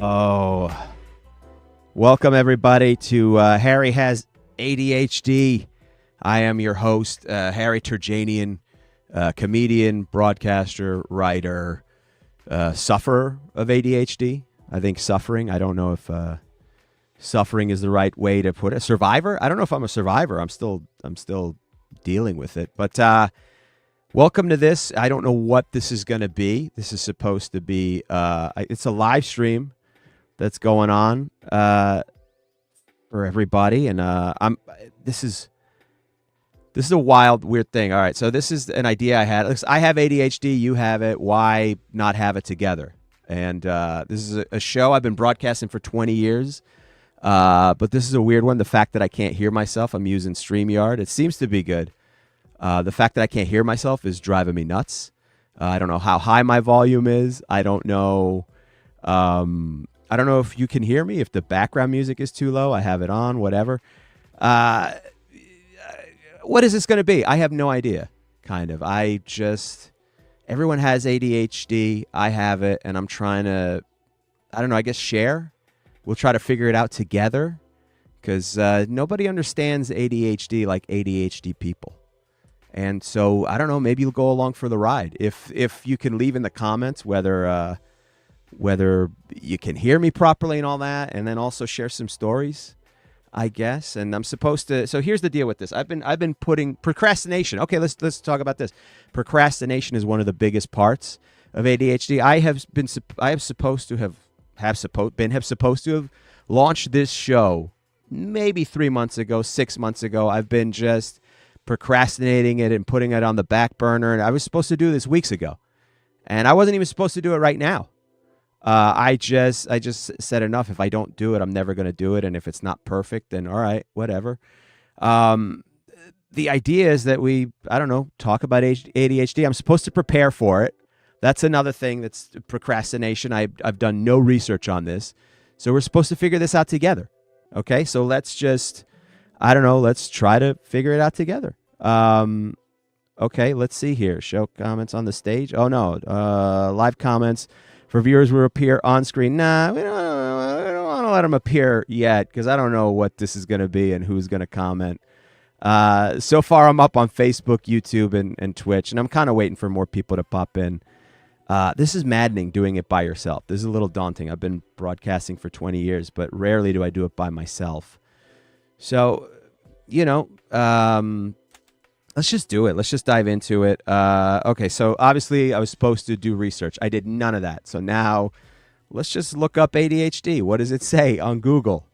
Oh, welcome everybody to Harry Has ADHD. I am your host, Harry Terjanian, comedian, broadcaster, writer, sufferer of ADHD. I think suffering. I don't know if suffering is the right way to put it. Survivor. I don't know if I'm a survivor. I'm still dealing with it. But welcome to this. I don't know what this is going to be. This is supposed to be. It's a live stream that's going on for everybody, and this is a wild, weird thing. All right, so this is an idea I had. I have ADHD, you have it. Why not have it together? And this is a show I've been broadcasting for 20 years, but this is a weird one. The fact that I can't hear myself, I'm using StreamYard. It seems to be good. The fact that I can't hear myself is driving me nuts. I don't know how high my volume is. I don't know if you can hear me, if the background music is too low. I have it on, whatever. What is this going to be? I have no idea, kind of. Everyone has ADHD. I have it, and I'm trying to, I guess share. We'll try to figure it out together, because nobody understands ADHD like ADHD people. And so, I don't know, maybe you'll go along for the ride. If you can leave in the comments whether you can hear me properly and all that, and then also share some stories, I guess. And I'm supposed to. So here's the deal with this. I've been putting procrastination. Okay, let's talk about this. Procrastination is one of the biggest parts of ADHD. I have supposed to have launched this show maybe 3 months ago, 6 months ago. I've been just procrastinating it and putting it on the back burner. And I was supposed to do this weeks ago, and I wasn't even supposed to do it right now. I just said enough. If I don't do it, I'm never going to do it. And if it's not perfect, then all right, whatever. The idea is that we, talk about ADHD. I'm supposed to prepare for it. That's another thing that's procrastination. I've done no research on this. So we're supposed to figure this out together. Okay, so let's try to figure it out together. Okay, let's see here. Show comments on the stage. Oh, no, live comments. For viewers will appear on screen. Nah, we don't want to let them appear yet, because I don't know what this is going to be and who's going to comment. So far, I'm up on Facebook, YouTube, and Twitch, and I'm kind of waiting for more people to pop in. This is maddening doing it by yourself. This is a little daunting. I've been broadcasting for 20 years, but rarely do I do it by myself. So, let's just do it. Let's just dive into it. Okay, so obviously I was supposed to do research. I did none of that. So now let's just look up ADHD. What does it say on Google?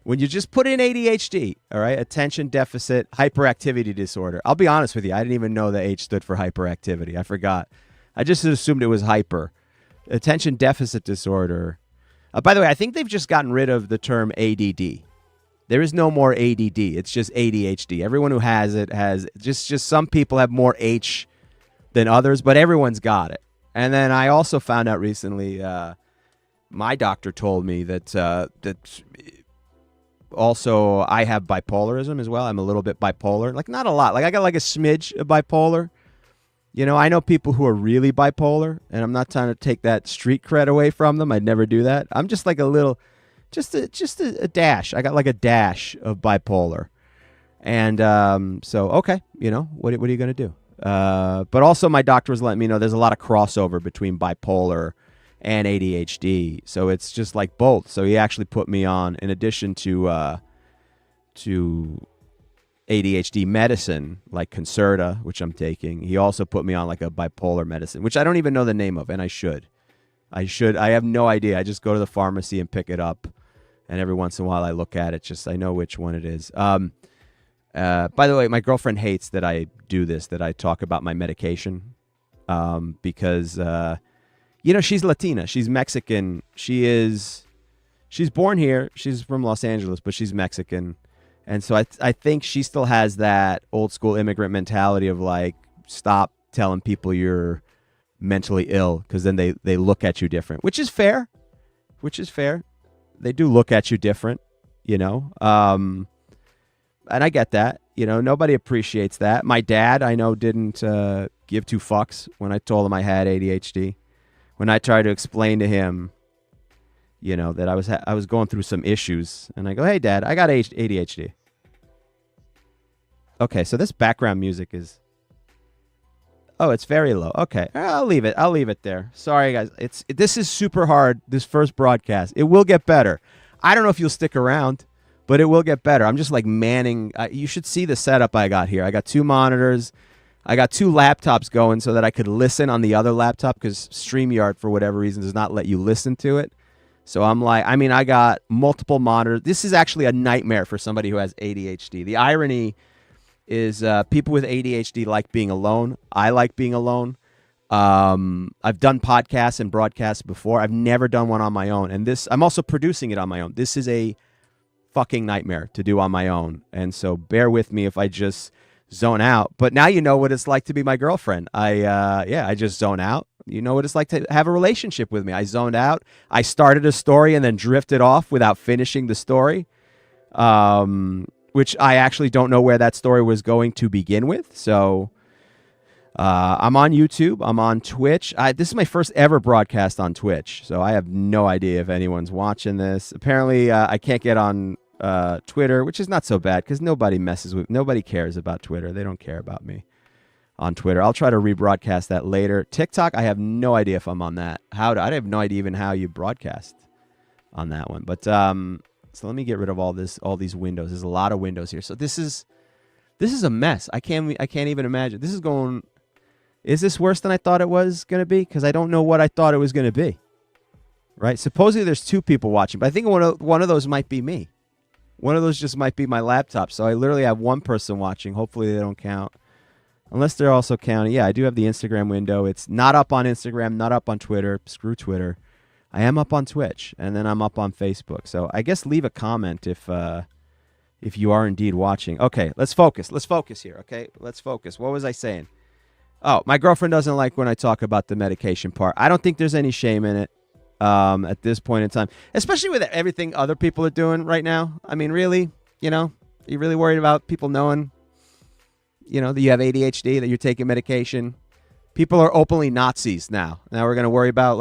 When you just put in ADHD, all right, attention deficit hyperactivity disorder. I'll be honest with you. I didn't even know the H stood for hyperactivity. I forgot. I just assumed it was hyper. Attention deficit disorder. By the way, I think they've just gotten rid of the term ADD. There is no more ADD. It's just ADHD. Everyone who has it has just some people have more H than others, but everyone's got it. And then I also found out recently, my doctor told me that also I have bipolarism as well. I'm a little bit bipolar, like not a lot. Like I got like a smidge of bipolar. I know people who are really bipolar, and I'm not trying to take that street cred away from them. I'd never do that. I'm just like a little. Just a dash. I got like a dash of bipolar. And so, okay, what are you going to do? But also my doctor was letting me know there's a lot of crossover between bipolar and ADHD. So it's just like both. So he actually put me on, in addition to ADHD medicine, like Concerta, which I'm taking, he also put me on like a bipolar medicine, which I don't even know the name of, and I should. I have no idea. I just go to the pharmacy and pick it up. And every once in a while I look at it, just I know which one it is. By the way, my girlfriend hates that I do this, that I talk about my medication, because, she's Latina. She's Mexican. She's born here. She's from Los Angeles, but she's Mexican. And so I think she still has that old school immigrant mentality of like, stop telling people you're mentally ill, because then they look at you different, which is fair. They do look at you different, and I get that. Nobody appreciates that. My dad, I know, didn't give two fucks when I told him I had ADHD. When I tried to explain to him that I was going through some issues, and I go, "Hey, Dad, I got ADHD." Okay, so this background music is. Oh, it's very low. Okay, I'll leave it. I'll leave it there. Sorry, guys. This is super hard. This first broadcast. It will get better. I don't know if you'll stick around, but it will get better. I'm just like manning. You should see the setup I got here. I got 2 monitors. I got 2 laptops going so that I could listen on the other laptop, because StreamYard, for whatever reason, does not let you listen to it. So I got multiple monitors. This is actually a nightmare for somebody who has ADHD. The irony is people with ADHD like being alone. I like being alone. I've done podcasts and broadcasts before. I've never done one on my own. And I'm also producing it on my own. This is a fucking nightmare to do on my own. And so bear with me if I just zone out. But now you know what it's like to be my girlfriend. I just zone out. You know what it's like to have a relationship with me. I zoned out. I started a story and then drifted off without finishing the story. Which I actually don't know where that story was going to begin with. So I'm on YouTube. I'm on Twitch. This is my first ever broadcast on Twitch, so I have no idea if anyone's watching this. Apparently, I can't get on Twitter, which is not so bad because nobody cares about Twitter. They don't care about me on Twitter. I'll try to rebroadcast that later. TikTok, I have no idea if I'm on that. I have no idea even how you broadcast on that one. But so let me get rid of all these windows. There's a lot of windows here. So this is a mess. I can't even imagine. Is this worse than I thought it was going to be? Because I don't know what I thought it was going to be. Right? Supposedly there's 2 people watching, but I think one of those might be me. One of those just might be my laptop. So I literally have 1 person watching. Hopefully they don't count. Unless they're also counting. Yeah, I do have the Instagram window. It's not up on Instagram, not up on Twitter. Screw Twitter. I am up on Twitch, and then I'm up on Facebook. So I guess leave a comment if you are indeed watching. Okay, let's focus. Let's focus here, okay? Let's focus. What was I saying? Oh, my girlfriend doesn't like when I talk about the medication part. I don't think there's any shame in it at this point in time, especially with everything other people are doing right now. I mean, really, are you really worried about people knowing, that you have ADHD, that you're taking medication? People are openly Nazis now. Now we're going to worry about,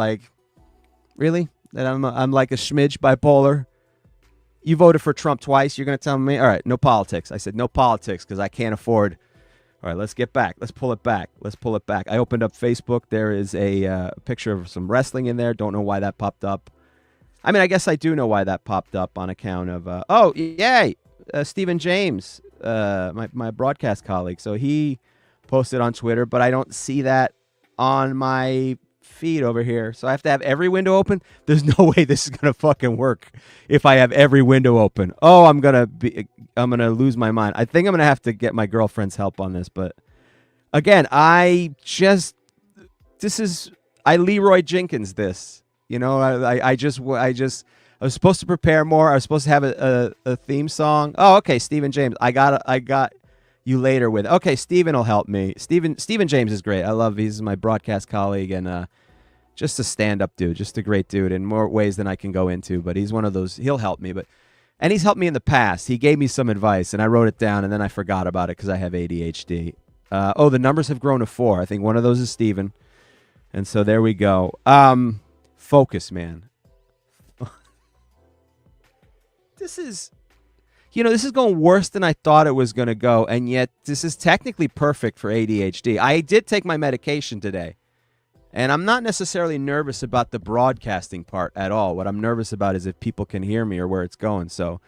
really? That I'm like a smidge bipolar? You voted for Trump twice. You're going to tell me, all right, no politics. I said no politics because I can't afford. All right, let's get back. Let's pull it back. I opened up Facebook. There is a picture of some wrestling in there. Don't know why that popped up. I mean, I guess I do know why that popped up on account of, yay, Stephen James, my broadcast colleague. So he posted on Twitter, but I don't see that on my feed over here. So I have to have every window open. There's no way this is going to fucking work if I have every window open. Oh, I'm going to lose my mind. I think I'm going to have to get my girlfriend's help on this. But again, I Leroy Jenkins this. I was supposed to prepare more. I was supposed to have a theme song. Oh, okay, Stephen James. I got you later with. Okay, Stephen will help me. Stephen James is great. He's my broadcast colleague and just a stand-up dude, just a great dude in more ways than I can go into. But he's one of those. He'll help me, and he's helped me in the past. He gave me some advice, and I wrote it down, and then I forgot about it because I have ADHD. The numbers have grown to 4. I think one of those is Stephen, and so there we go. Focus, man. This is going worse than I thought it was going to go, and yet this is technically perfect for ADHD. I did take my medication today, and I'm not necessarily nervous about the broadcasting part at all. What I'm nervous about is if people can hear me or where it's going. So,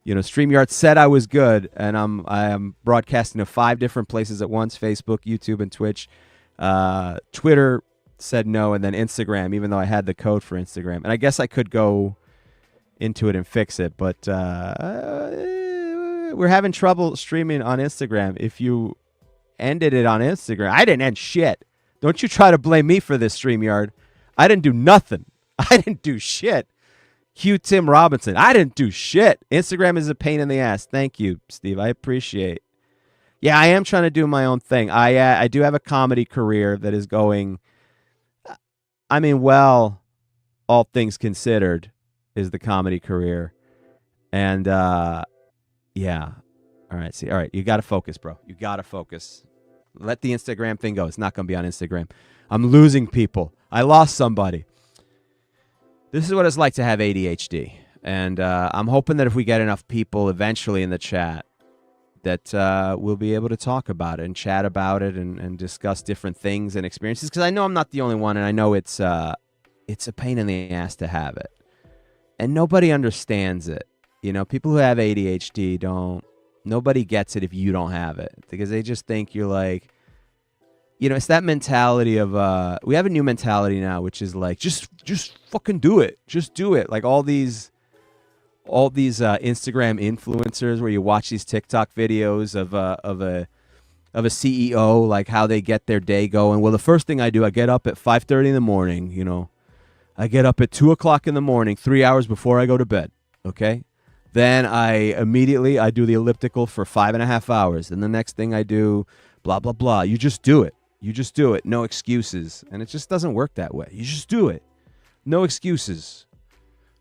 StreamYard said I was good, and I am broadcasting to 5 different places at once: Facebook, YouTube, and Twitch. Twitter said no, and then Instagram, even though I had the code for Instagram. And I guess I could go into it and fix it, but we're having trouble streaming on Instagram. If you ended it on Instagram, I didn't end shit. Don't you try to blame me for this, StreamYard. I didn't do nothing. I didn't do shit. Cue Tim Robinson. I didn't do shit. Instagram is a pain in the ass. Thank you, Steve. I appreciate. Yeah, I am trying to do my own thing. I do have a comedy career that is going. I mean, well, all things considered, is the comedy career, and yeah. All right. You got to focus, bro. You got to focus. Let the Instagram thing go. It's not going to be on Instagram. I'm losing people. I lost somebody. This is what it's like to have ADHD. And I'm hoping that if we get enough people eventually in the chat, that we'll be able to talk about it and chat about it and discuss different things and experiences. Because I know I'm not the only one, and I know it's a pain in the ass to have it. And nobody understands it. You know, people who have ADHD nobody gets it if you don't have it. Because they just think you're like, you know, it's that mentality of, we have a new mentality now, which is like, just fucking do it. Just do it. Like all these Instagram influencers where you watch these TikTok videos of a CEO, like how they get their day going. Well, the first thing I do, I get up at 5:30 in the morning, you know. I get up at 2 o'clock in the morning, 3 hours before I go to bed. Okay. Then I do the elliptical for 5.5 hours. And the next thing I do, blah, blah, blah. You just do it. You just do it. No excuses. And it just doesn't work that way. You just do it. No excuses.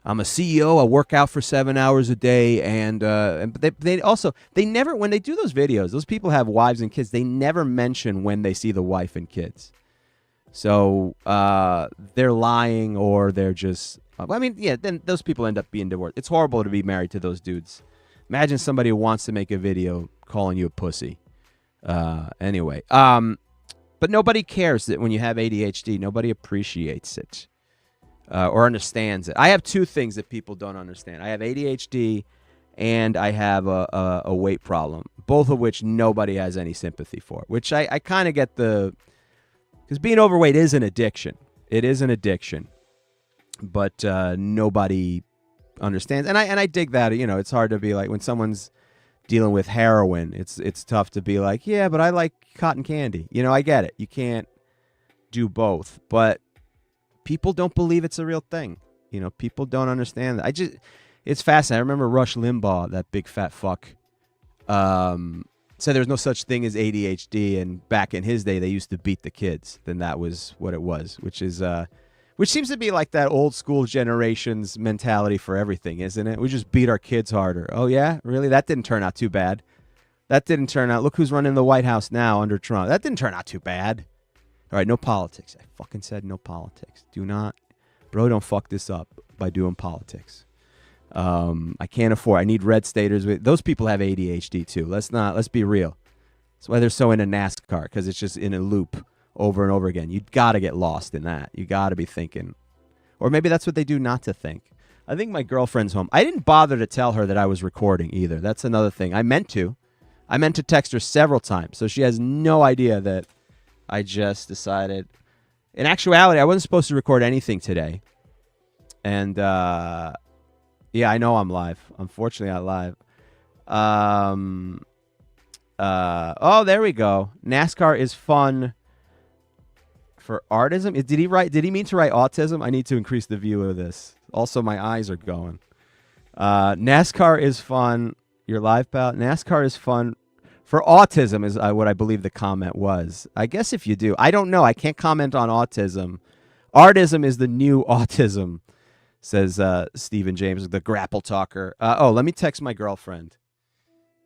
I'm a CEO. I work out for 7 hours a day. And they never, when they do those videos, those people have wives and kids. They never mention when they see the wife and kids. So they're lying, or they're just, I mean, yeah, then those people end up being divorced. It's horrible to be married to those dudes. Imagine somebody who wants to make a video calling you a pussy. Anyway, but nobody cares that when you have ADHD, nobody appreciates it or understands it. I have two things that people don't understand. I have ADHD and I have a weight problem, both of which nobody has any sympathy for, which I kind of get because being overweight is an addiction. It is an addiction, but nobody understands. And I dig that. You know, it's hard to be like, when someone's dealing with heroin, it's tough to be like, yeah, but I like cotton candy. You know, I get it. You can't do both, but people don't believe it's a real thing. You know, people don't understand that. It's fascinating. I remember Rush Limbaugh, that big fat fuck, said there's no such thing as ADHD, and back in his day they used to beat the kids. Then that was what it was, which seems to be like that old school generation's mentality for everything, isn't it? We just beat our kids harder. Oh yeah, really? That didn't turn out too bad. Look who's running the White House now under Trump. That didn't turn out too bad. All right, no politics. I fucking said no politics. Don't fuck this up by doing politics. I can't afford. I need red staters. Those people have ADHD too. Let's be real. That's why they're so into NASCAR, because it's just in a loop over and over again. You got to get lost in that. You got to be thinking, or maybe that's what they do not to think. I think my girlfriend's home. I didn't bother to tell her that I was recording either. That's another thing. I meant to text her several times, so she has no idea that I just decided. In actuality, I wasn't supposed to record anything today, and yeah, I know I'm live. Unfortunately, I'm live. Oh, there we go. NASCAR is fun for artism. Did he mean to write autism? I need to increase the view of this. Also, my eyes are going. NASCAR is fun. You're live, pal. NASCAR is fun for autism is what I believe the comment was. I guess if you do. I don't know. I can't comment on autism. Artism is the new autism, says Stephen James, the grapple talker. Let me text my girlfriend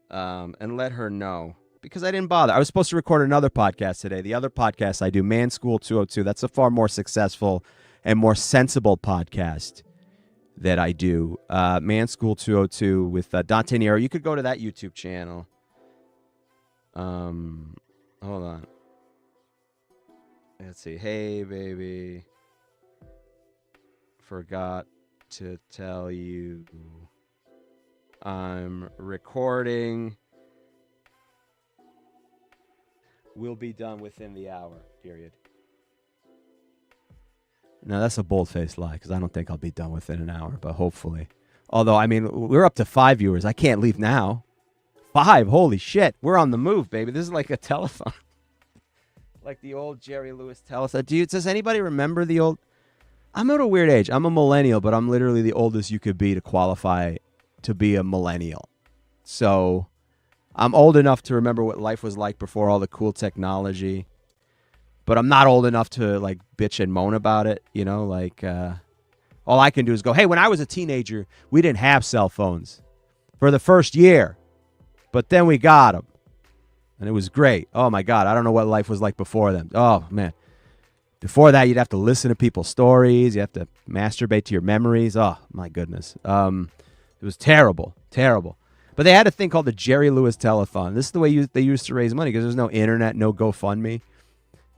and let her know, because I didn't bother. I was supposed to record another podcast today. The other podcast I do, Man School 202, that's a far more successful and more sensible podcast that I do. Man School 202 with Dante Nero. You could go to that YouTube channel. Hold on. Let's see. Hey, baby. Forgot to tell you I'm recording. We'll be done within the hour, period. No, that's a bold-faced lie, because I don't think I'll be done within an hour, but hopefully. Although, I mean, we're up to 5 viewers. I can't leave now. 5, holy shit. We're on the move, baby. This is like a telethon. Like the old Jerry Lewis telethon. Does anybody remember the old... I'm at a weird age. I'm a millennial, but I'm literally the oldest you could be to qualify to be a millennial. So I'm old enough to remember what life was like before all the cool technology, but I'm not old enough to like bitch and moan about it. You know, like all I can do is go, hey, when I was a teenager, we didn't have cell phones for the first year, but then we got them and it was great. Oh my God. I don't know what life was like before them. Oh man. Before that, you'd have to listen to people's stories. You have to masturbate to your memories. Oh, my goodness. It was terrible, terrible. But they had a thing called the Jerry Lewis Telethon. This is the way they used to raise money because there's no internet, no GoFundMe.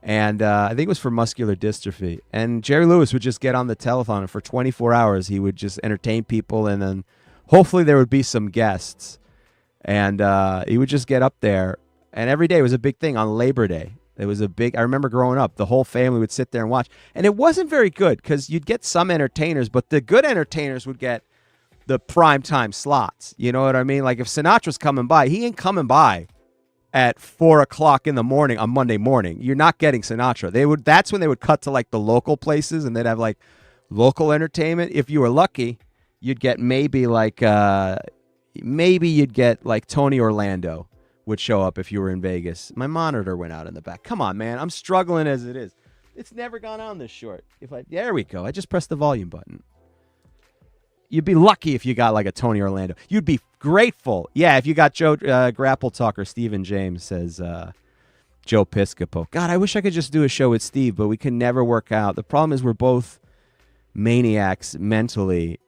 And I think it was for muscular dystrophy. And Jerry Lewis would just get on the telethon, and for 24 hours, he would just entertain people, and then hopefully there would be some guests. And he would just get up there, and every day was a big thing. On Labor Day, it was a big, I remember growing up, the whole family would sit there and watch. And it wasn't very good because you'd get some entertainers, but the good entertainers would get the prime time slots. You know what I mean? Like if Sinatra's coming by, he ain't coming by at 4 o'clock in the morning on Monday morning. You're not getting Sinatra. That's when they would cut to like the local places, and they'd have like local entertainment. If you were lucky, you'd get maybe you'd get like Tony Orlando would show up if you were in Vegas. My monitor went out in the back. Come on, man. I'm struggling as it is. It's never gone on this short. There we go. I just pressed the volume button. You'd be lucky if you got like a Tony Orlando. You'd be grateful. Yeah, if you got Joe Grapple Talker, Stephen James, says Joe Piscopo. God, I wish I could just do a show with Steve, but we can never work out. The problem is we're both maniacs mentally,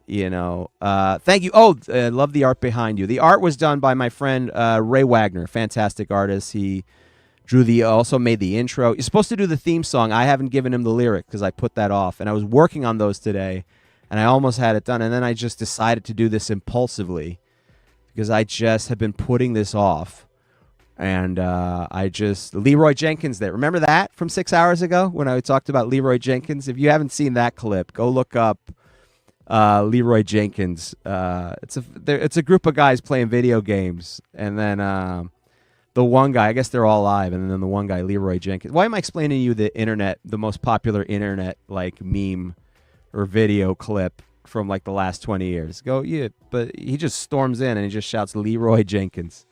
you know. Thank you. Oh, love the art behind you. The art was done by my friend Ray Wagner, fantastic artist. He also made the intro. You're supposed to do the theme song. I haven't given him the lyric because I put that off, and I was working on those today. And I almost had it done. And then I just decided to do this impulsively because I just have been putting this off. And Leroy Jenkins there. Remember that from 6 hours ago when I talked about Leroy Jenkins? If you haven't seen that clip, go look up Leroy Jenkins. It's a group of guys playing video games. And then the one guy, I guess they're all live. And then the one guy, Leroy Jenkins. Why am I explaining to you the internet, the most popular internet like meme or video clip from like the last 20 years? But he just storms in and he just shouts Leroy Jenkins.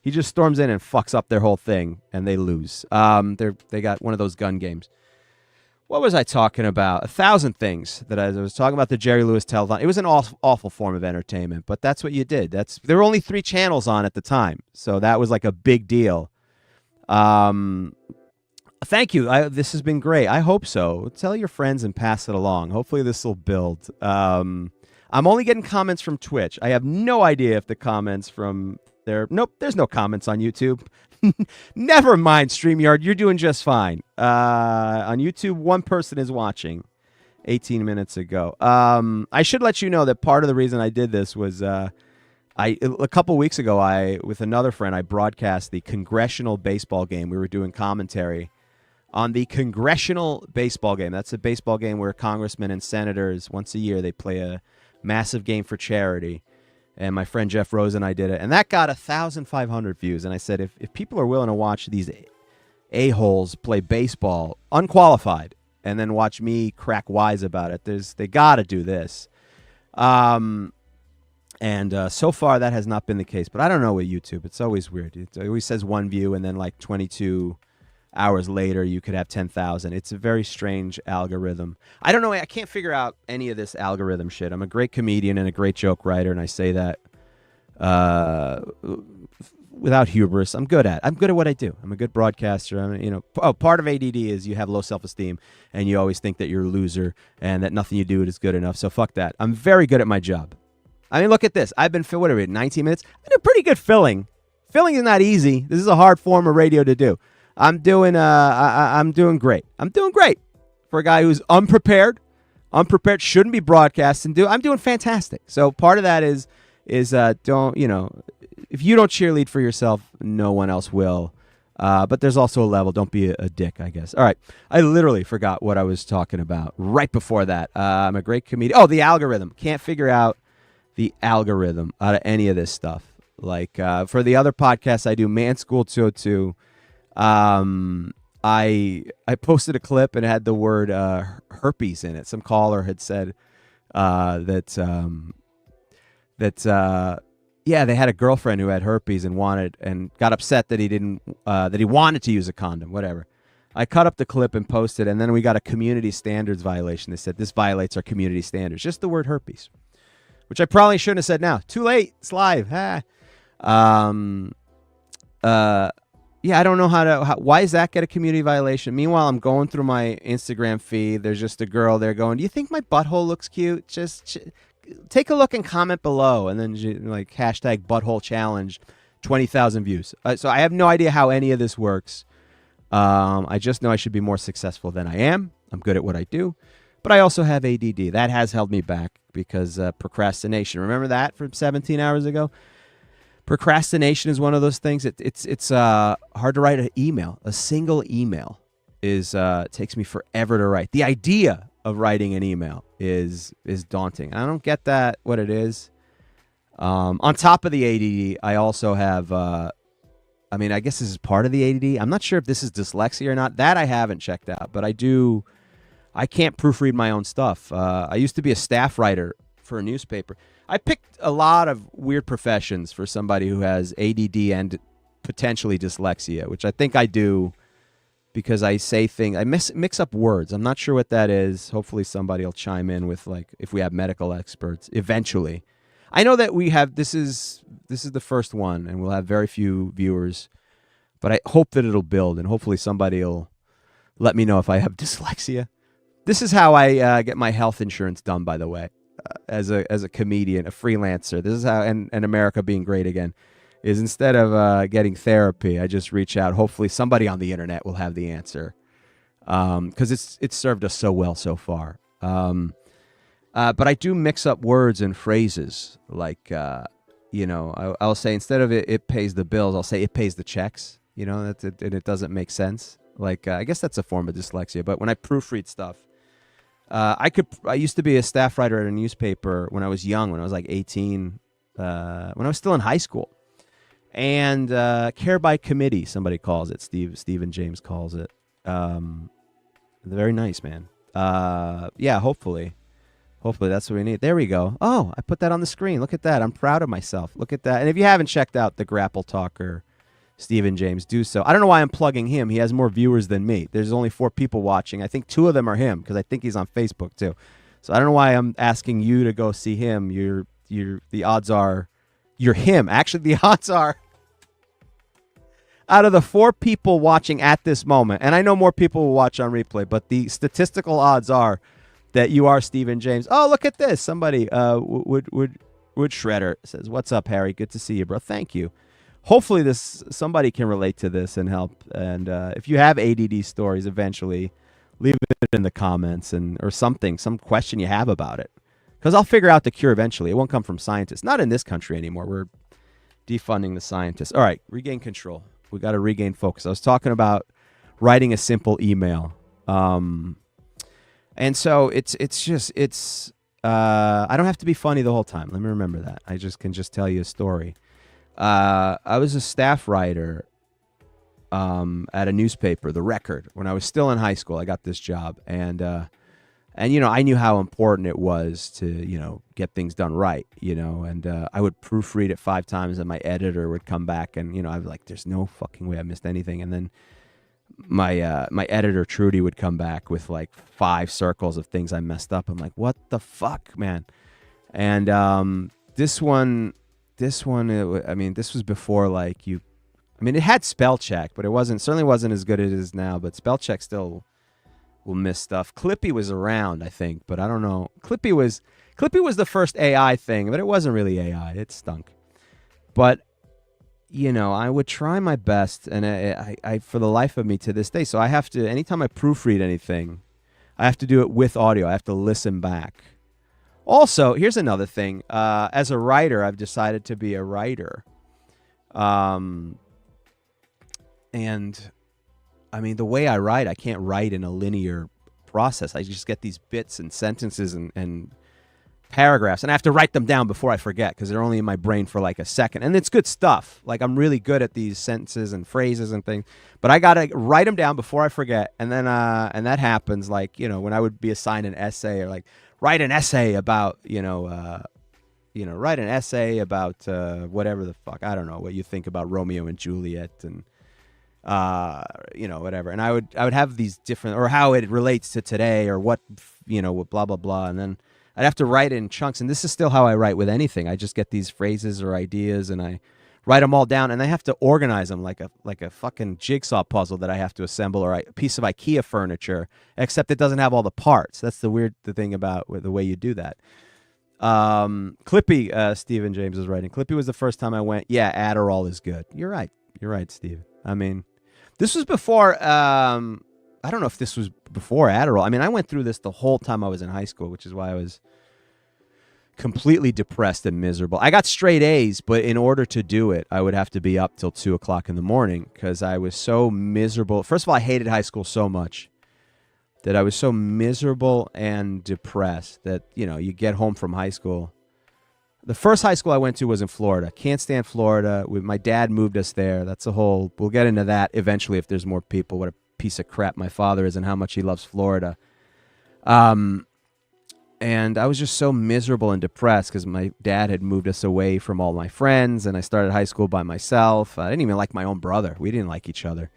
He just storms in and fucks up their whole thing, and they lose. They got one of those gun games. What was I talking about? 1,000 things that I was talking about. The Jerry Lewis Telethon. It was an awful form of entertainment, but that's what you did. There were only 3 channels on at the time, so that was like a big deal. Thank you. This has been great. I hope so. Tell your friends and pass it along. Hopefully this will build. I'm only getting comments from Twitch. I have no idea if the comments from there. Nope, there's no comments on YouTube. Never mind, StreamYard. You're doing just fine. On YouTube, 1 person is watching 18 minutes ago. I should let you know that part of the reason I did this was a couple weeks ago, with another friend, I broadcast the congressional baseball game. We were doing commentary on the congressional baseball game. That's a baseball game where congressmen and senators, once a year, they play a massive game for charity. And my friend Jeff Rose and I did it. And that got 1,500 views. And I said, if people are willing to watch these a-holes play baseball, unqualified, and then watch me crack wise about it, they got to do this. And so far, that has not been the case. But I don't know with YouTube. It's always weird. It always says 1 view, and then like 22 hours later, you could have 10,000. It's a very strange algorithm. I don't know. I can't figure out any of this algorithm shit. I'm a great comedian and a great joke writer, and I say that without hubris. I'm good at what I do. I'm a good broadcaster. Part of ADD is you have low self-esteem, and you always think that you're a loser and that nothing you do is good enough. So fuck that. I'm very good at my job. I mean, look at this. I've been, 19 minutes? I did pretty good filling. Filling is not easy. This is a hard form of radio to do. I'm doing great. I'm doing great for a guy who's unprepared. Unprepared, shouldn't be broadcasting. I'm doing fantastic. So part of that is don't, if you don't cheerlead for yourself, no one else will. But there's also a level. Don't be a dick, I guess. All right. I literally forgot what I was talking about right before that. I'm a great comedian. Oh, the algorithm. Can't figure out the algorithm out of any of this stuff. Like for the other podcasts I do, Man School 202, I posted a clip and it had the word herpes in it. Some caller had said that they had a girlfriend who had herpes and got upset that he wanted to use a condom, whatever. I cut up the clip and posted, and then we got a community standards violation. They said this violates our community standards. Just the word herpes, which I probably shouldn't have said now. Too late. It's live. Yeah, I don't know why does that get a community violation? Meanwhile, I'm going through my Instagram feed. There's just a girl there going, "Do you think my butthole looks cute? Take a look and comment below." And then like hashtag butthole challenge, 20,000 views. So I have no idea how any of this works. I just know I should be more successful than I am. I'm good at what I do, but I also have ADD. That has held me back because procrastination. Remember that from 17 hours ago? Procrastination is one of those things. It's hard to write an email. A single email takes me forever to write. The idea of writing an email is daunting. I don't get what it is. On top of the ADD, I also have. I guess this is part of the ADD. I'm not sure if this is dyslexia or not. That I haven't checked out, but I do. I can't proofread my own stuff. I used to be a staff writer for a newspaper. I picked a lot of weird professions for somebody who has ADD and potentially dyslexia, which I think I do because I say things. I mix up words. I'm not sure what that is. Hopefully somebody will chime in with, like, if we have medical experts eventually. I know that we have, this is the first one, and we'll have very few viewers, but I hope that it'll build, and hopefully somebody will let me know if I have dyslexia. This is how I get my health insurance done, by the way. As a comedian, a freelancer, this is how, and America being great again, is instead of getting therapy, I just reach out. Hopefully somebody on the internet will have the answer, because it's served us so well so far. But I do mix up words and phrases, like I'll say, instead of it pays the bills, I'll say it pays the checks. And it doesn't make sense. Like I guess that's a form of dyslexia. But when I proofread stuff. I used to be a staff writer at a newspaper when I was young, when I was like 18, when I was still in high school. And care by committee, somebody calls it. Stephen James calls it. Very nice, man. Yeah, hopefully that's what we need. There we go. Oh, I put that on the screen. Look at that. I'm proud of myself. Look at that. And if you haven't checked out the Grapple Talker, Stephen James, do so. I don't know why I'm plugging him. He has more viewers than me. There's only 4 people watching. I think 2 of them are him, because I think he's on Facebook too. So I don't know why I'm asking you to go see him. The odds are you're him. Actually, the odds are out of the 4 people watching at this moment, and I know more people will watch on replay, but the statistical odds are that you are Stephen James. Oh, look at this. Somebody, Wood Shredder says, "What's up, Harry? Good to see you, bro." Thank you. Hopefully somebody can relate to this and help. And if you have ADD stories, eventually leave it in the comments or some question you have about it. Because I'll figure out the cure eventually. It won't come from scientists. Not in this country anymore. We're defunding the scientists. All right, regain control. We got to regain focus. I was talking about writing a simple email. And so it's I don't have to be funny the whole time. Let me remember that. I can tell you a story. I was a staff writer at a newspaper, The Record, when I was still in high school. I got this job, and I knew how important it was to get things done right, and I would proofread it 5 times, and my editor would come back, and I'd be like, "There's no fucking way I missed anything," and then my editor Trudy would come back with like 5 circles of things I messed up. I'm like, "What the fuck, man?" And this one, this was before it had spell check, but it certainly wasn't as good as it is now. But spell check still will miss stuff. Clippy was around, I think, but I don't know. Clippy was the first AI thing, but it wasn't really AI. It stunk. But I would try my best, and I for the life of me to this day. So I have to, anytime I proofread anything, I have to do it with audio. I have to listen back. Also, here's another thing. As a writer, I've decided to be a writer. And the way I write, I can't write in a linear process. I just get these bits and sentences and paragraphs, and I have to write them down before I forget, because they're only in my brain for like a second. And it's good stuff. Like, I'm really good at these sentences and phrases and things, but I got to write them down before I forget. And then, and that happens when I would be assigned an essay, or write an essay about, write an essay about whatever the fuck. I don't know what you think about Romeo and Juliet and, whatever. And I would have these different, or how it relates to today, or what, what blah, blah, blah. And then I'd have to write it in chunks. And this is still how I write with anything. I just get these phrases or ideas, and I write them all down, and I have to organize them like a fucking jigsaw puzzle that I have to assemble, or a piece of IKEA furniture, except it doesn't have all the parts. That's the thing about the way you do that. Clippy, Stephen James is writing. Clippy was the first time I went, yeah, Adderall is good. You're right, Steve. I mean, this was before, I don't know if this was before Adderall. I mean, I went through this the whole time I was in high school, which is why I was completely depressed and miserable. I got straight A's, but in order to do it, I would have to be up till 2 o'clock in the morning because I was so miserable. First of all, I hated high school so much that I was so miserable and depressed that, you get home from high school. The first high school I went to was in Florida. Can't stand Florida. My dad moved us there. That's a whole, we'll get into that eventually if there's more people, what a piece of crap my father is and how much he loves Florida. And I was just so miserable and depressed because my dad had moved us away from all my friends, and I started high school by myself. I didn't even like my own brother. We didn't like each other.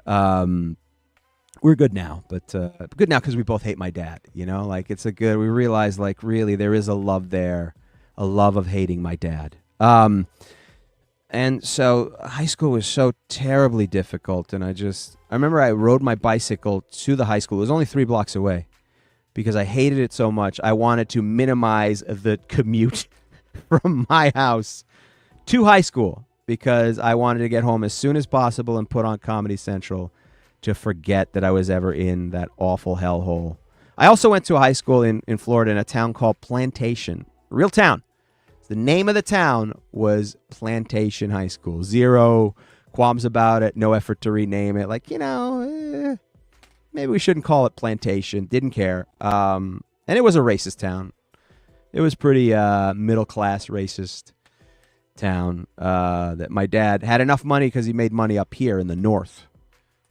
We're good now, but good now because we both hate my dad. Like we realize like really there is a love there, a love of hating my dad. And so high school was so terribly difficult, and I remember I rode my bicycle to the high school. It was only 3 blocks away. Because I hated it so much, I wanted to minimize the commute from my house to high school because I wanted to get home as soon as possible and put on Comedy Central to forget that I was ever in that awful hellhole. I also went to a high school in Florida in a town called Plantation. Real town. The name of the town was Plantation High School. Zero qualms about it. No effort to rename it. Maybe we shouldn't call it Plantation. Didn't care. And it was a racist town. It was pretty middle-class racist town that my dad had enough money because he made money up here in the north.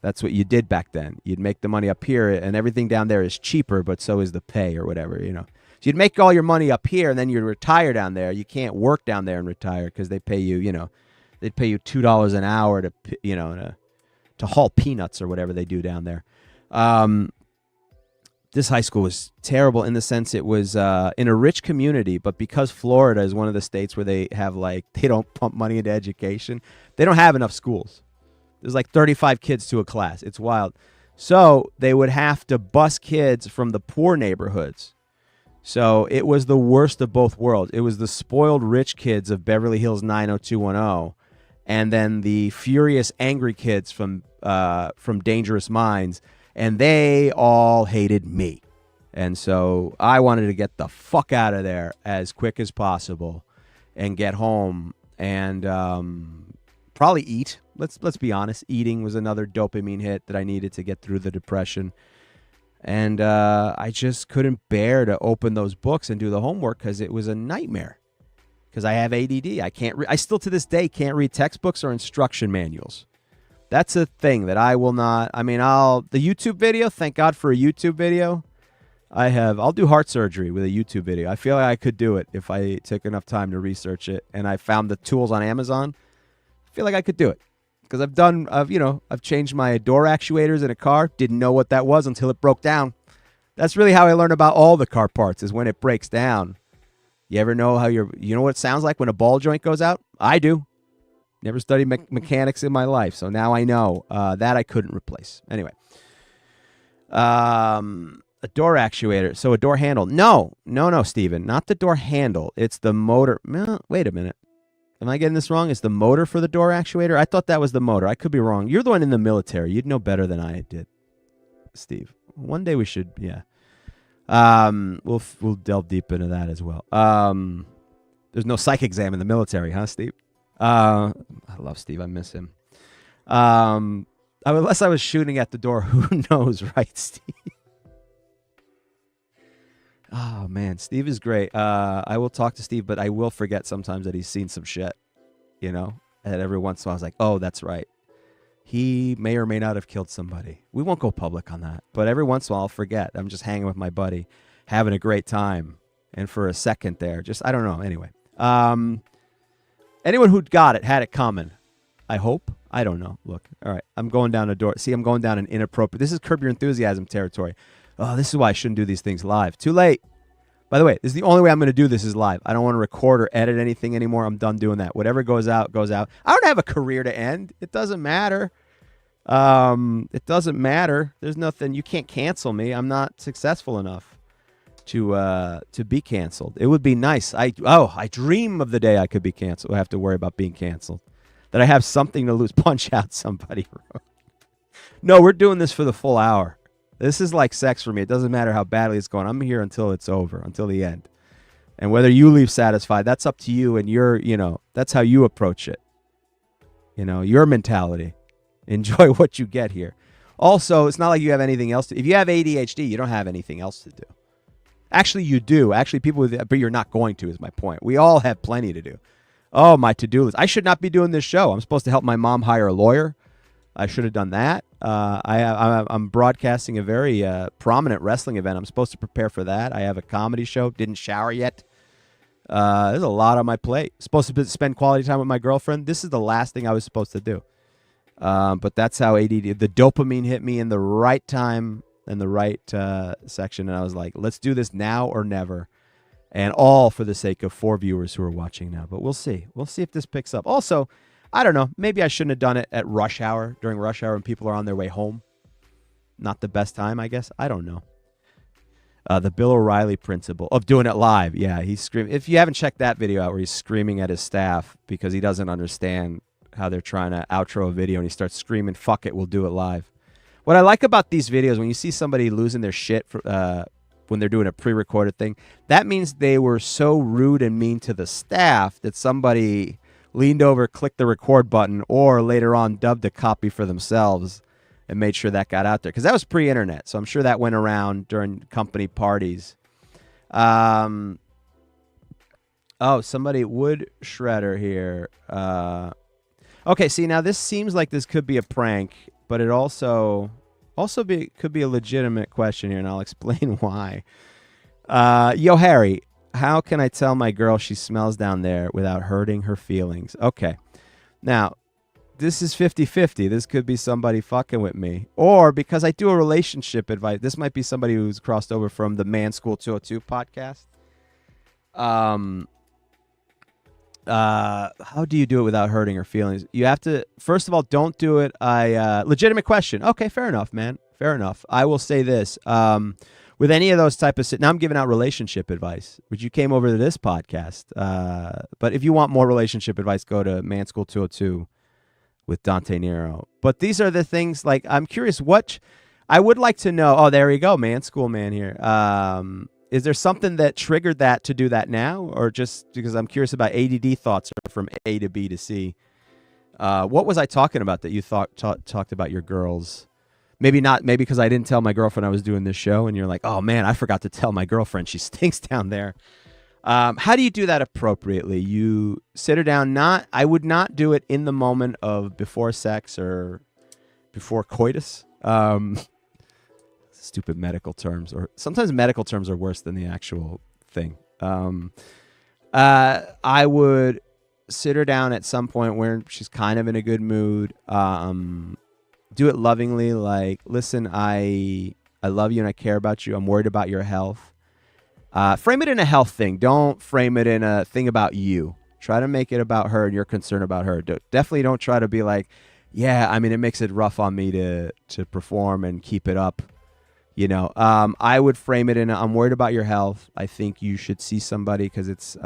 That's what you did back then. You'd make the money up here, and everything down there is cheaper, but so is the pay or whatever, So you'd make all your money up here, and then you'd retire down there. You can't work down there and retire because they pay you, they'd pay you $2 an hour to haul peanuts or whatever they do down there. This high school was terrible in the sense it was in a rich community, but because Florida is one of the states where they have they don't pump money into education, they don't have enough schools. There's 35 kids to a class. It's wild. So they would have to bus kids from the poor neighborhoods. So it was the worst of both worlds. It was the spoiled rich kids of Beverly Hills 90210, and then the furious angry kids from Dangerous Minds. And they all hated me. And so I wanted to get the fuck out of there as quick as possible and get home and probably eat. Let's be honest. Eating was another dopamine hit that I needed to get through the depression. And I just couldn't bear to open those books and do the homework because it was a nightmare. Because I have ADD. I still to this day can't read textbooks or instruction manuals. That's a thing that I will not. I mean, the YouTube video. Thank God for a YouTube video. I'll do heart surgery with a YouTube video. I feel like I could do it if I took enough time to research it, and I found the tools on Amazon. I feel like I could do it because I've changed my door actuators in a car. Didn't know what that was until it broke down. That's really how I learn about all the car parts is when it breaks down. You ever know how you know what it sounds like when a ball joint goes out? I do. Never studied mechanics in my life, so now I know that I couldn't replace. Anyway, a door actuator. So a door handle. No, Steven. Not the door handle. It's the motor. No, wait a minute. Am I getting this wrong? It's the motor for the door actuator? I thought that was the motor. I could be wrong. You're the one in the military. You'd know better than I did, Steve. One day we should, yeah. We'll delve deep into that as well. There's no psych exam in the military, huh, Steve? I love Steve. I miss him. Unless I was shooting at the door, who knows, right, Steve? Oh, man, Steve is great. I will talk to Steve, but I will forget sometimes that he's seen some shit, And every once in a while I was like, oh, that's right. He may or may not have killed somebody. We won't go public on that. But every once in a while I'll forget. I'm just hanging with my buddy, having a great time. And for a second there, I don't know. Anyway. Anyone who got it had it coming. I hope. I don't know. Look. All right. I'm going down a door. See, I'm going down an inappropriate. This is Curb Your Enthusiasm territory. Oh, this is why I shouldn't do these things live. Too late. By the way, this is the only way I'm going to do this is live. I don't want to record or edit anything anymore. I'm done doing that. Whatever goes out, goes out. I don't have a career to end. It doesn't matter. It doesn't matter. There's nothing. You can't cancel me. I'm not successful enough to be canceled. It would be nice. I dream of the day I could be canceled. I have to worry about being canceled. That I have something to lose. Punch out somebody. No, we're doing this for the full hour. This is like sex for me. It doesn't matter how badly it's going. I'm here until it's over, until the end. And whether you leave satisfied, that's up to you and that's how you approach it. Your mentality. Enjoy what you get here. Also, it's not like you have anything else to. If you have ADHD, you don't have anything else to do. Actually, you do. Actually, but you're not going to, is my point. We all have plenty to do. Oh, my to-do list. I should not be doing this show. I'm supposed to help my mom hire a lawyer. I should have done that. I'm broadcasting a very prominent wrestling event. I'm supposed to prepare for that. I have a comedy show. Didn't shower yet. There's a lot on my plate. Supposed to spend quality time with my girlfriend. This is the last thing I was supposed to do. But that's how ADD. The dopamine hit me in the right time in the right section, and I was like, let's do this now or never. And all for the sake of 4 viewers who are watching now. But we'll see. We'll see if this picks up. Also, I don't know. Maybe I shouldn't have done it at rush hour, during rush hour when people are on their way home. Not the best time, I guess. I don't know. The Bill O'Reilly principle of doing it live. Yeah, he's screaming. If you haven't checked that video out where he's screaming at his staff because he doesn't understand how they're trying to outro a video and he starts screaming, fuck it, we'll do it live. What I like about these videos, when you see somebody losing their shit when they're doing a pre-recorded thing, that means they were so rude and mean to the staff that somebody leaned over, clicked the record button, or later on dubbed a copy for themselves and made sure that got out there. Because that was pre-internet, so I'm sure that went around during company parties. Oh, somebody, wood shredder here. Okay, see, now this seems like this could be a prank, but it could be a legitimate question here, and I'll explain why. Yo, Harry, how can I tell my girl she smells down there without hurting her feelings? Okay. Now, this is 50-50. This could be somebody fucking with me. Or because I do a relationship advice, this might be somebody who's crossed over from the Man School 202 podcast. How do you do it without hurting her feelings? You have to, first of all, don't do it. Legitimate question. Okay, fair enough, man. Fair enough. I will say this. With any of those type of, now I'm giving out relationship advice, which you came over to this podcast. But if you want more relationship advice, go to Man School 202 with Dante Nero. But these are the things, like, I'm curious what, I would like to know. Oh, there you go, Man School man here. Is there something that triggered that to do that now? Or just because I'm curious about ADD thoughts from A to B to C. What was I talking about that you talked about your girls? Maybe not, maybe because I didn't tell my girlfriend I was doing this show and you're like, oh man, I forgot to tell my girlfriend she stinks down there. How do you do that appropriately? You sit her down, I would not do it in the moment of before sex or before coitus. Stupid medical terms, or sometimes medical terms are worse than the actual thing. I would sit her down at some point where she's kind of in a good mood. Do it lovingly, like, listen, I love you and I care about you. I'm worried about your health. Frame it in a health thing. Don't frame it in a thing about you. Try to make it about her and your concern about her. Definitely don't try to be like, yeah, I mean, it makes it rough on me to perform and keep it up. You know, I would frame it in I'm worried about your health. I think you should see somebody because it's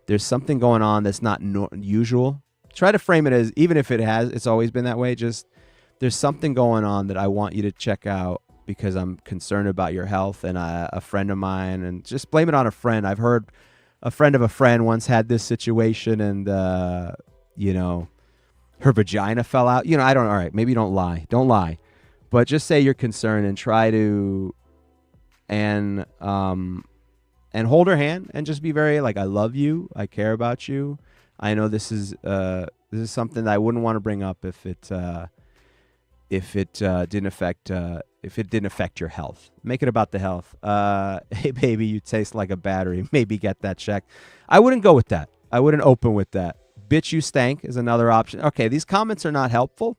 there's something going on that's not usual. Try to frame it as, even if it's always been that way, just there's something going on that I want you to check out because I'm concerned about your health and a friend of mine, and just blame it on a friend. I've heard a friend of a friend once had this situation and, you know, her vagina fell out. You know, all right, maybe don't lie. Don't lie. But just say you're concerned and try to, and hold her hand and just be very like, I love you. I care about you. I know this is something that I wouldn't want to bring up if it didn't affect your health. Make it about the health. Hey baby, you taste like a battery. Maybe get that checked. I wouldn't go with that. I wouldn't open with that. Bitch, you stank is another option. Okay, these comments are not helpful.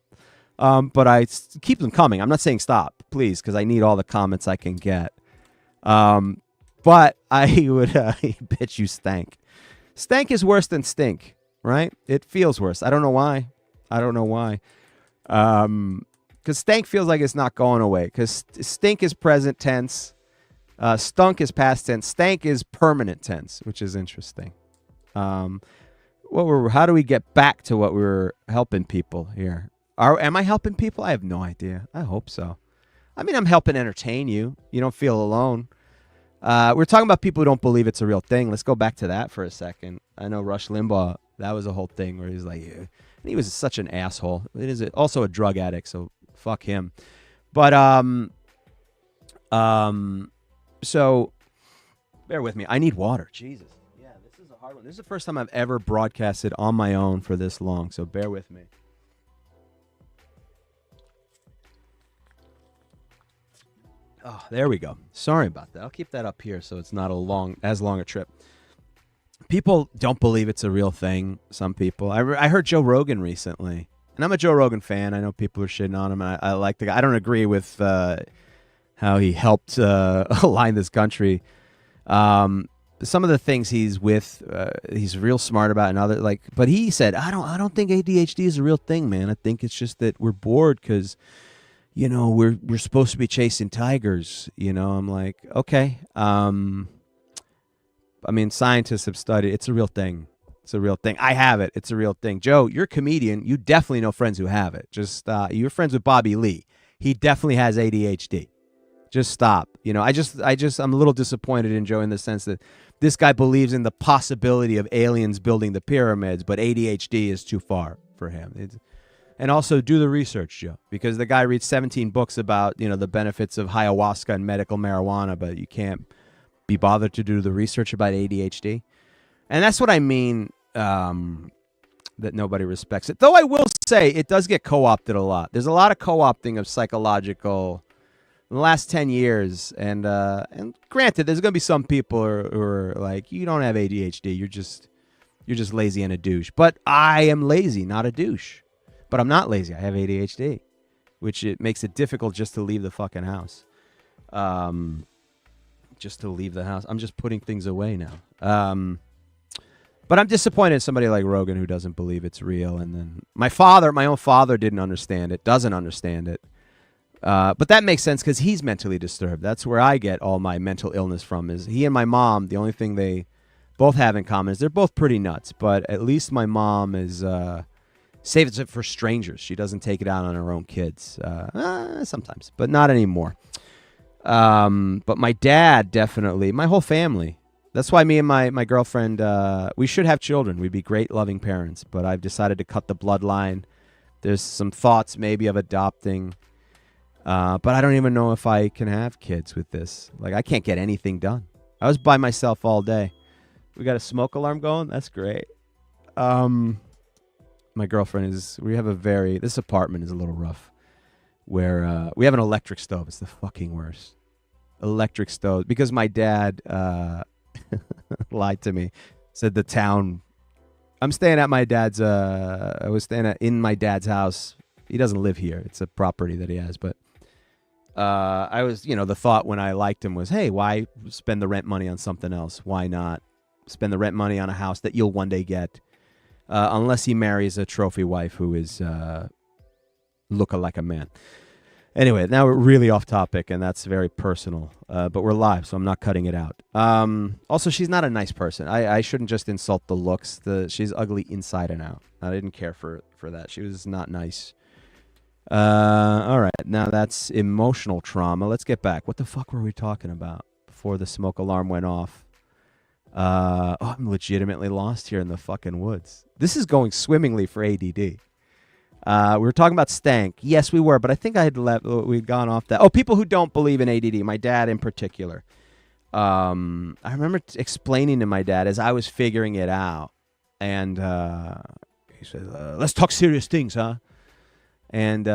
But I keep them coming. I'm not saying stop, please, because I need all the comments I can get. But I would bet you stank. Stank is worse than stink, right? It feels worse. I don't know why. Because stank feels like it's not going away. Because stink is present tense. Stunk is past tense. Stank is permanent tense, which is interesting. How do we get back to what we were helping people here? Am I helping people? I have no idea. I hope so. I mean, I'm helping entertain you. You don't feel alone. We're talking about people who don't believe it's a real thing. Let's go back to that for a second. I know Rush Limbaugh, that was a whole thing where he's like, yeah. He was such an asshole. It is also a drug addict, so fuck him. But so bear with me. I need water. Jesus. Yeah, this is a hard one. This is the first time I've ever broadcasted on my own for this long, so bear with me. Oh, there we go. Sorry about that. I'll keep that up here so it's not as long a trip. People don't believe it's a real thing, some people. I heard Joe Rogan recently, and I'm a Joe Rogan fan. I know people are shitting on him, and I like the guy. I don't agree with how he helped align this country. Some of the things he's real smart about, and other but he said, I don't think ADHD is a real thing, man. I think it's just that we're bored because we're supposed to be chasing tigers. I'm like, okay. I mean, scientists have studied. It's a real thing. It's a real thing. I have it. It's a real thing. Joe, you're a comedian. You definitely know friends who have it. Just you're friends with Bobby Lee. He definitely has ADHD. Just stop. I'm a little disappointed in Joe in the sense that this guy believes in the possibility of aliens building the pyramids, but ADHD is too far for him. And also do the research, Joe, because the guy reads 17 books about, the benefits of ayahuasca and medical marijuana, but you can't be bothered to do the research about ADHD. And that's what I mean, that nobody respects it. Though I will say it does get co-opted a lot. There's a lot of co-opting of psychological in the last 10 years. And granted, there's going to be some people who are like, you don't have ADHD. You're just lazy and a douche. But I am lazy, not a douche. But I'm not lazy. I have ADHD, which it makes it difficult just to leave the fucking house. I'm just putting things away now. But I'm disappointed in somebody like Rogan who doesn't believe it's real. And then my own father doesn't understand it. But that makes sense because he's mentally disturbed. That's where I get all my mental illness from. Is he and my mom, the only thing they both have in common is they're both pretty nuts. But at least my mom is saves it for strangers. She doesn't take it out on her own kids. Sometimes, but not anymore. But my dad definitely, my whole family. That's why me and my girlfriend, we should have children. We'd be great loving parents. But I've decided to cut the bloodline. There's some thoughts maybe of adopting. But I don't even know if I can have kids with this. Like, I can't get anything done. I was by myself all day. We got a smoke alarm going. That's great. My girlfriend this apartment is a little rough. Where we have an electric stove. It's the fucking worst. Electric stove. Because my dad lied to me. Said the town. I'm staying at my dad's. I was staying in my dad's house. He doesn't live here. It's a property that he has. But I was, the thought when I liked him was, hey, why spend the rent money on something else? Why not spend the rent money on a house that you'll one day get? Unless he marries a trophy wife who is looking like a man. Anyway, now we're really off topic, and that's very personal. But we're live, so I'm not cutting it out. Also, she's not a nice person. I shouldn't just insult the looks. She's ugly inside and out. I didn't care for that. She was not nice. All right, now that's emotional trauma. Let's get back. What the fuck were we talking about before the smoke alarm went off? I'm legitimately lost here in the fucking woods. This is going swimmingly for ADD. We were talking about stank. Yes, we were, but I think we'd gone off that. Oh, people who don't believe in ADD, my dad in particular. I remember explaining to my dad as I was figuring it out, and he said, let's talk serious things, huh? And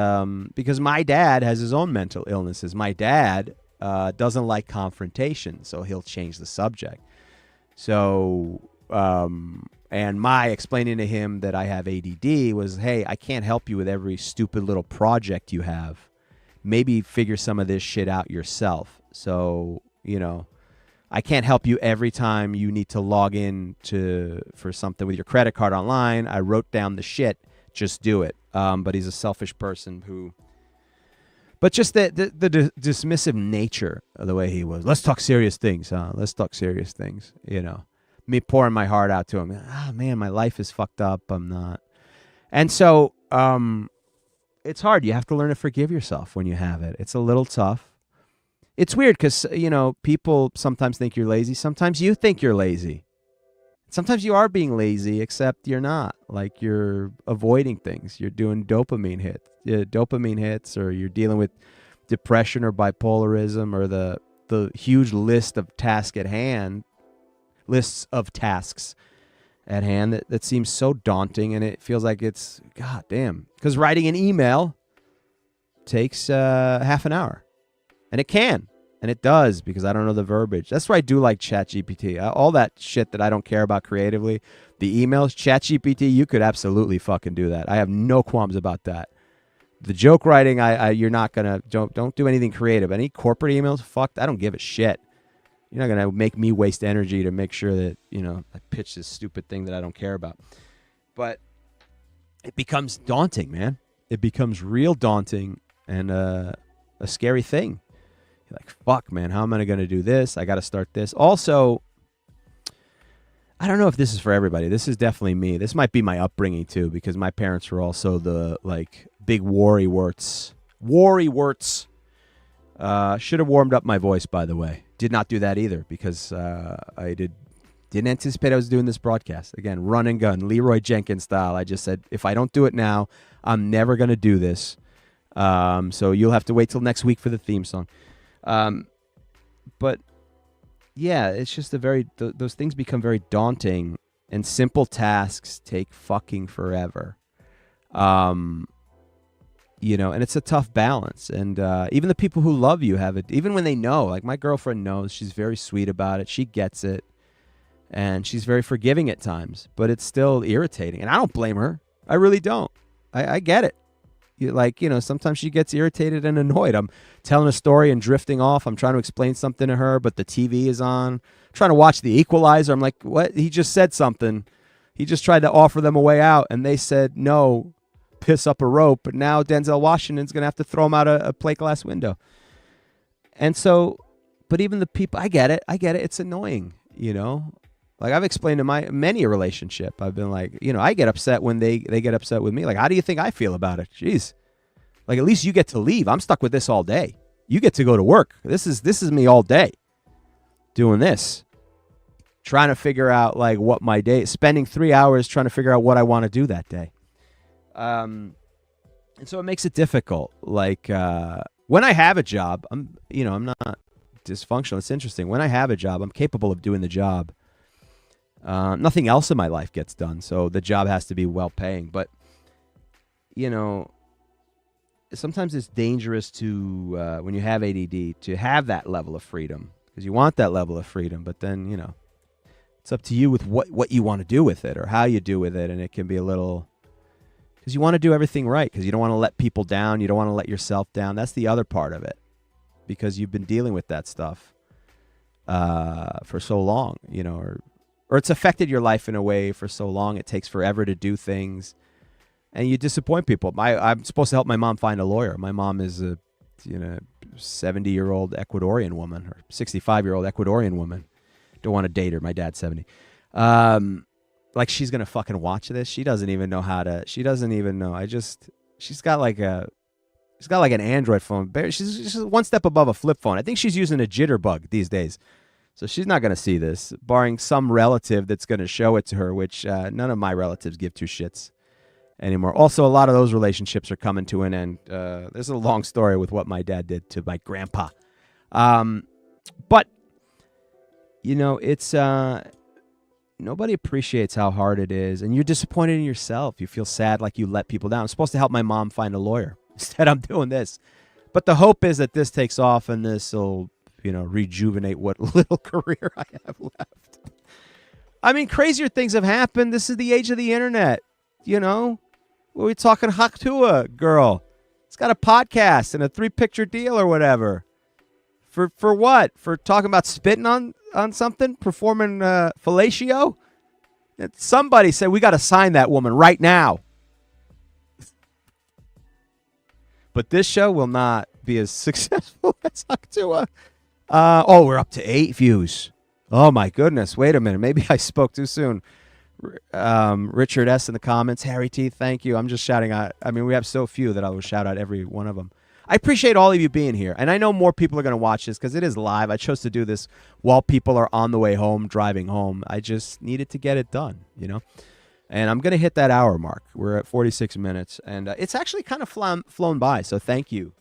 because my dad has his own mental illnesses. My dad doesn't like confrontation, so he'll change the subject. So, and my explaining to him that I have ADD was, hey, I can't help you with every stupid little project you have. Maybe figure some of this shit out yourself. So, I can't help you every time you need to log in for something with your credit card online. I wrote down the shit. Just do it. But he's a selfish person who... But just the dismissive nature of the way he was. Let's talk serious things, huh? Let's talk serious things, you know. Me pouring my heart out to him. Man, my life is fucked up. I'm not. And so it's hard. You have to learn to forgive yourself when you have it. It's a little tough. It's weird because, you know, people sometimes think you're lazy. Sometimes you think you're lazy. Sometimes you are being lazy, except you're not. Like, you're avoiding things. You're doing dopamine hits, or you're dealing with depression or bipolarism, or the huge lists of tasks at hand that seems so daunting, and it feels like it's, god damn. Because writing an email takes half an hour. And it can. And it does, because I don't know the verbiage. That's why I do like ChatGPT. All that shit that I don't care about creatively, the emails, ChatGPT, you could absolutely fucking do that. I have no qualms about that. The joke writing, you're not gonna, don't do anything creative. Any corporate emails, fuck, I don't give a shit. You're not gonna make me waste energy to make sure that, you know, I pitch this stupid thing that I don't care about. But it becomes daunting, man. It becomes real daunting and a scary thing. You're like, fuck, man, how am I going to do this? I got to start this. Also, I don't know if this is for everybody. This is definitely me. This might be my upbringing, too, because my parents were also the, like, big worrywarts. Worrywarts. Should have warmed up my voice, by the way. Did not do that either, because I didn't anticipate I was doing this broadcast. Again, run and gun, Leroy Jenkins style. I just said, if I don't do it now, I'm never going to do this. So you'll have to wait till next week for the theme song. But yeah, it's just those things become very daunting, and simple tasks take fucking forever. You know, and it's a tough balance. And even the people who love you have it, even when they know, like my girlfriend knows, she's very sweet about it. She gets it, and she's very forgiving at times, but it's still irritating. And I don't blame her. I really don't. I get it. Like, you know, sometimes she gets irritated and annoyed. I'm telling a story and drifting off. I'm trying to explain something to her, but the TV is on. I'm trying to watch The Equalizer. I'm like, what? He just said something. He just tried to offer them a way out, and they said, no, piss up a rope. But now Denzel Washington's going to have to throw him out a plate glass window. And so, but even the people, I get it. It's annoying, you know. Like, I've explained to many a relationship. I've been like, you know, I get upset when they get upset with me. Like, how do you think I feel about it? Jeez. Like, at least you get to leave. I'm stuck with this all day. You get to go to work. This is me all day doing this. Trying to figure out, like, what my day, spending 3 hours trying to figure out what I want to do that day. And so it makes it difficult. Like, when I have a job, I'm not dysfunctional. It's interesting. When I have a job, I'm capable of doing the job. Nothing else in my life gets done, so the job has to be well-paying. But, you know, sometimes it's dangerous to, when you have ADD, to have that level of freedom, because you want that level of freedom. But then, you know, it's up to you with what you want to do with it or how you do with it, and it can be a little, because you want to do everything right, because you don't want to let people down, you don't want to let yourself down. That's the other part of it, because you've been dealing with that stuff for so long, you know, or it's affected your life in a way for so long. It takes forever to do things, and you disappoint people. I'm supposed to help my mom find a lawyer. My mom is a 70-year-old Ecuadorian woman, or 65-year-old Ecuadorian woman. Don't want to date her. My dad's 70. Like, she's gonna fucking watch this. She doesn't even know how to. She doesn't even know. She's got like an Android phone. She's just one step above a flip phone. I think she's using a jitterbug these days. So she's not going to see this, barring some relative that's going to show it to her, which none of my relatives give two shits anymore. Also, a lot of those relationships are coming to an end. There's a long story with what my dad did to my grandpa. But, you know, it's nobody appreciates how hard it is, and you're disappointed in yourself. You feel sad, like you let people down. I'm supposed to help my mom find a lawyer. Instead, I'm doing this. But the hope is that this takes off, and this will, you know, rejuvenate what little career I have left. I mean, crazier things have happened. This is the age of the internet, you know. We're talking Haktua girl. It's got a podcast and a 3-picture deal or whatever. For what? For talking about spitting on something? Performing fellatio? Somebody said we got to sign that woman right now. But this show will not be as successful as Octua. We're up to 8 views. Oh, my goodness. Wait a minute. Maybe I spoke too soon. Richard S. in the comments. Harry T, thank you. I'm just shouting out. I mean, we have so few that I will shout out every one of them. I appreciate all of you being here. And I know more people are going to watch this because it is live. I chose to do this while people are on the way home, driving home. I just needed to get it done, you know. And I'm going to hit that hour mark. We're at 46 minutes. And it's actually kind of flown by. So thank you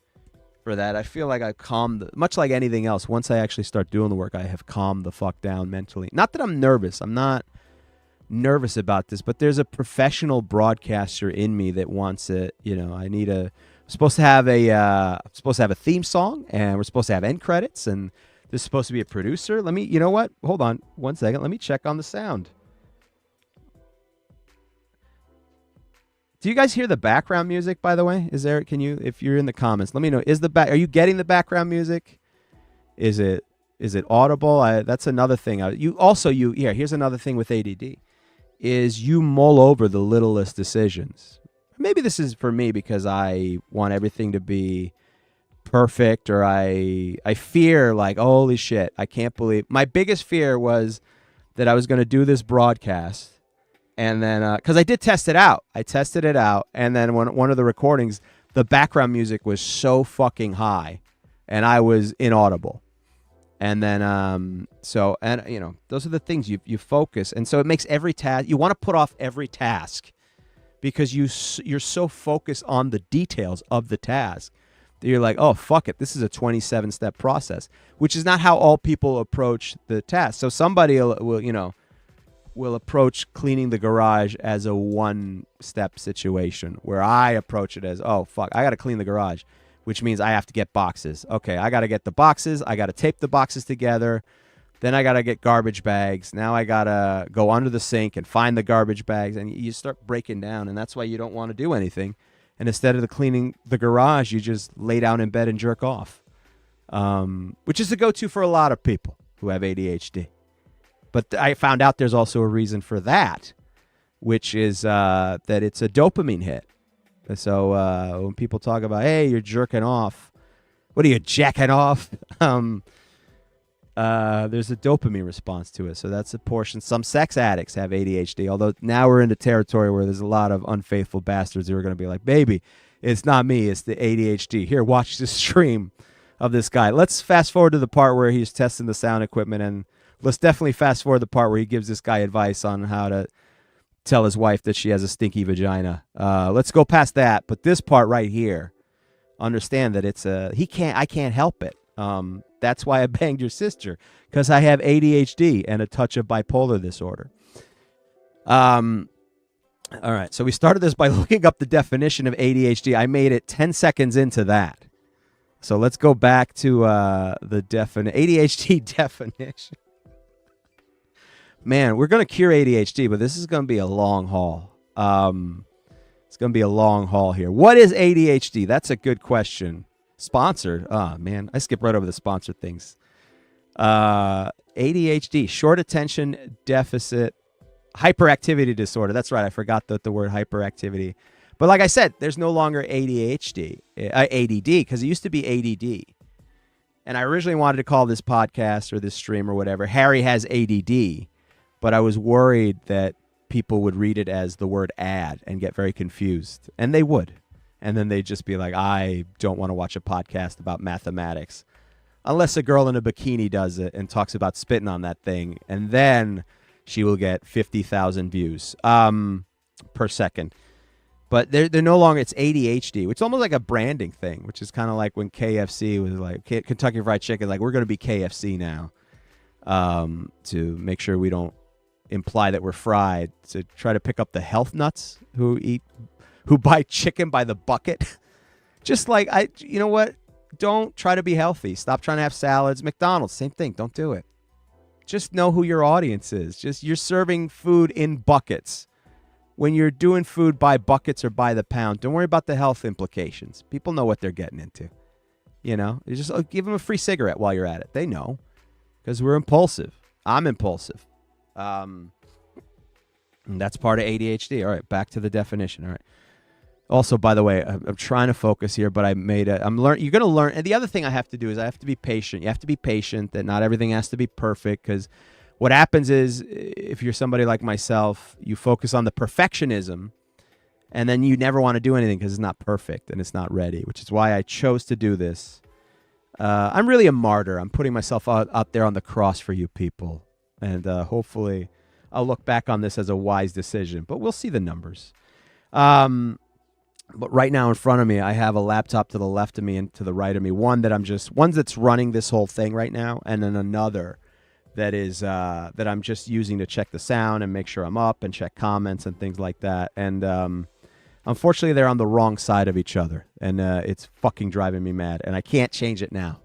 for that. I feel like I calmed, much like anything else, once I actually start doing the work, I have calmed the fuck down mentally. Not that I'm nervous. I'm not nervous about this, but there's a professional broadcaster in me that wants it. You know, I'm supposed to have a theme song, and we're supposed to have end credits, and there's supposed to be a producer. You know what? Hold on 1 second. Let me check on the sound. Do you guys hear the background music, by the way? If you're in the comments, let me know. Are you getting the background music? Is it audible? That's another thing. Here's another thing with ADD is you mull over the littlest decisions. Maybe this is for me because I want everything to be perfect, or I fear like, holy shit, I can't believe. My biggest fear was that I was going to do this broadcast, and then because I did test it out. I tested it out, and then one of the recordings, the background music was so fucking high, and I was inaudible. And then, those are the things you focus. And so it makes every task, you want to put off every task because you're so focused on the details of the task that you're like, oh, fuck it. This is a 27-step process, which is not how all people approach the task. So somebody will approach cleaning the garage as a 1-step situation, where I approach it as, oh, fuck, I got to clean the garage, which means I have to get boxes. Okay, I got to get the boxes. I got to tape the boxes together. Then I got to get garbage bags. Now I got to go under the sink and find the garbage bags. And you start breaking down, and that's why you don't want to do anything. And instead of the cleaning the garage, you just lay down in bed and jerk off, which is the go-to for a lot of people who have ADHD. But I found out there's also a reason for that, which is that it's a dopamine hit. So when people talk about, hey, you're jerking off, what are you, jacking off? There's a dopamine response to it. So that's a portion. Some sex addicts have ADHD, although now we're into territory where there's a lot of unfaithful bastards who are going to be like, baby, it's not me, it's the ADHD. Here, watch this stream of this guy. Let's fast forward to the part where he's testing the sound equipment, and let's definitely fast forward the part where he gives this guy advice on how to tell his wife that she has a stinky vagina. Let's go past that. But this part right here, understand that I can't help it. That's why I banged your sister, because I have ADHD and a touch of bipolar disorder. All right. So we started this by looking up the definition of ADHD. I made it 10 seconds into that. So let's go back to the ADHD definition. Man, we're going to cure ADHD, but this is going to be a long haul. It's going to be a long haul here. What is ADHD? That's a good question. Sponsored? Oh, man, I skipped right over the sponsored things. ADHD, short attention deficit hyperactivity disorder. That's right. I forgot the word hyperactivity. But like I said, there's no longer ADHD, ADD, because it used to be ADD. And I originally wanted to call this podcast or this stream or whatever, Harry has ADD. But I was worried that people would read it as the word ad and get very confused. And they would. And then they'd just be like, I don't want to watch a podcast about mathematics. Unless a girl in a bikini does it and talks about spitting on that thing. And then she will get 50,000 views per second. But they're no longer, it's ADHD, which is almost like a branding thing, which is kind of like when KFC was like, Kentucky Fried Chicken, like, we're going to be KFC now, to make sure we don't imply that we're fried, to try to pick up the health nuts who buy chicken by the bucket. Just like, you know what? Don't try to be healthy. Stop trying to have salads. McDonald's, same thing. Don't do it. Just know who your audience is. You're serving food in buckets. When you're doing food by buckets or by the pound, don't worry about the health implications. People know what they're getting into. You know, you just give them a free cigarette while you're at it. They know because we're impulsive. I'm impulsive. And that's part of ADHD. All right, back to the definition. All right. Also, by the way, I'm trying to focus here, but I'm learn. You're going to learn. And the other thing I have to do is I have to be patient. You have to be patient that not everything has to be perfect, because what happens is if you're somebody like myself, you focus on the perfectionism and then you never want to do anything because it's not perfect and it's not ready, which is why I chose to do this. I'm really a martyr. I'm putting myself out there on the cross for you people. And hopefully I'll look back on this as a wise decision, but we'll see the numbers. But right now in front of me, I have a laptop to the left of me and to the right of me. One that's running this whole thing right now, and then another that is that I'm just using to check the sound and make sure I'm up and check comments and things like that. And unfortunately, they're on the wrong side of each other, and it's fucking driving me mad. And I can't change it now.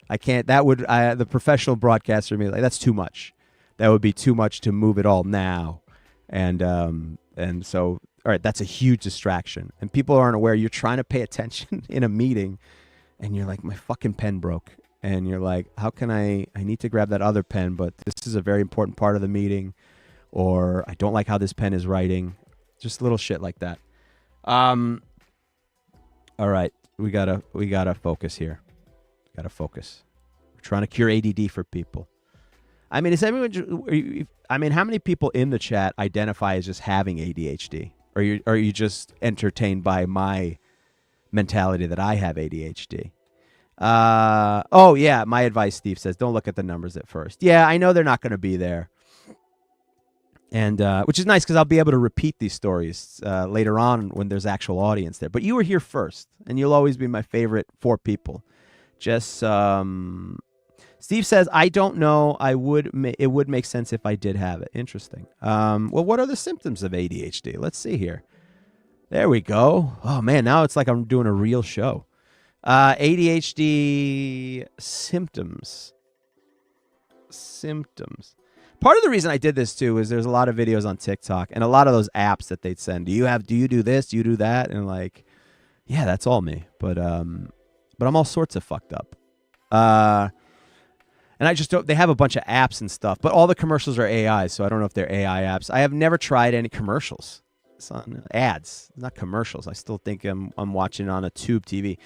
I can't. That would the professional broadcaster me like that's too much. That would be too much to move it all now, and so. All right, that's a huge distraction. And people aren't aware you're trying to pay attention in a meeting and you're like, my fucking pen broke. And you're like, how can I need to grab that other pen, but this is a very important part of the meeting, or I don't like how this pen is writing. Just little shit like that. All right, we gotta focus here. Gotta focus. We're trying to cure ADD for people. I mean, is everyone? I mean, how many people in the chat identify as just having ADHD? Or are you just entertained by my mentality that I have ADHD? Oh, yeah, my advice, Steve says, don't look at the numbers at first. Yeah, I know they're not going to be there. And which is nice because I'll be able to repeat these stories later on when there's actual audience there. But you were here first, and you'll always be my favorite 4 people. Just Steve says, I don't know. It would make sense if I did have it. Interesting. Well, what are the symptoms of ADHD? Let's see here. There we go. Oh, man, now it's like I'm doing a real show. ADHD symptoms. Part of the reason I did this, too, is there's a lot of videos on TikTok and a lot of those apps that they'd send. Do you do this? Do you do that? And like, yeah, that's all me. But I'm all sorts of fucked up. And I just don't, they have a bunch of apps and stuff, but all the commercials are AI, so I don't know if they're AI apps. I have never tried any commercials. It's on ads, not commercials. I still think I'm watching on a tube TV.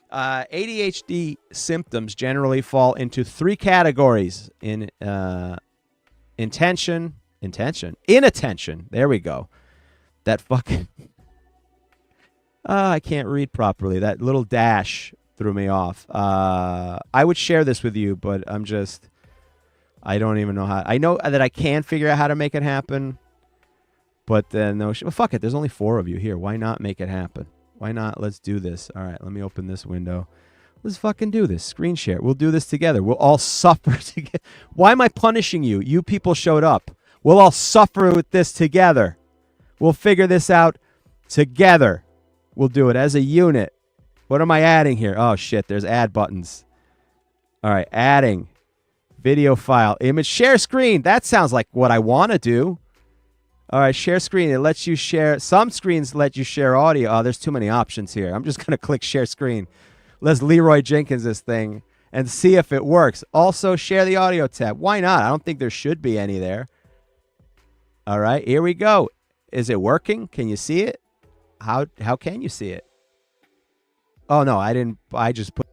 ADHD symptoms generally fall into 3 categories: inattention. There we go. That fucking I can't read properly. That little dash threw me off. I would share this with you, but I don't even know how. I know that I can figure out how to make it happen, but then well, fuck it. There's only 4 of you here. Why not make it happen? Why not? Let's do this. All right, let me open this window. Let's fucking do this. Screen share. We'll do this together. We'll all suffer together. Why am I punishing you? You people showed up. We'll all suffer with this together. We'll figure this out together. We'll do it as a unit. What am I adding here? Oh, shit. There's add buttons. All right. Adding. Video file. Image. Share screen. That sounds like what I want to do. All right. Share screen. It lets you share. Some screens let you share audio. Oh, there's too many options here. I'm just going to click share screen. Let's Leroy Jenkins this thing and see if it works. Also, share the audio tab. Why not? I don't think there should be any there. All right. Here we go. Is it working? Can you see it? How can you see it? Oh, no, I didn't. I just put.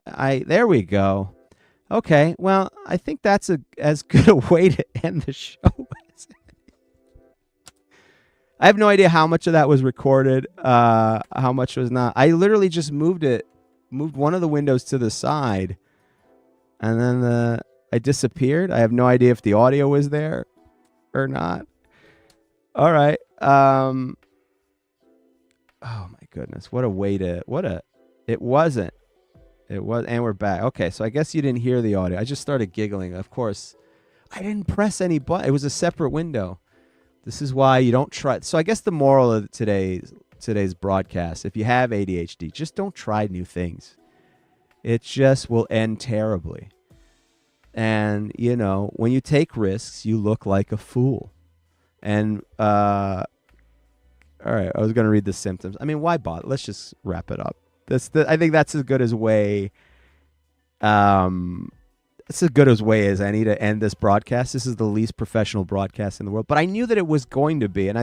I there we go. Okay, well, I think that's as good a way to end the show. I have no idea how much of that was recorded, how much was not. I literally just moved one of the windows to the side, and then I disappeared. I have no idea if the audio was there or not. All right. Oh my goodness, what a way to it wasn't. It was, and we're back. Okay, so I guess you didn't hear the audio. I just started giggling. Of course, I didn't press any button. It was a separate window. This is why you don't try. So I guess the moral of today's broadcast, if you have ADHD, just don't try new things. It just will end terribly. And, you know, when you take risks, you look like a fool. And, all right, I was going to read the symptoms. I mean, why bother? Let's just wrap it up. I think that's as good as way. It's as good as way as any to end this broadcast. This is the least professional broadcast in the world, but I knew that it was going to be, and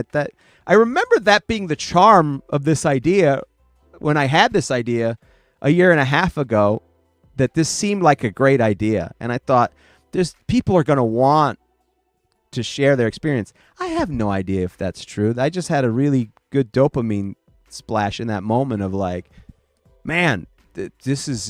I remember that being the charm of this idea when I had this idea a year and a half ago. That this seemed like a great idea, and I thought people are going to want to share their experience. I have no idea if that's true. I just had a really good dopamine splash in that moment of like, man,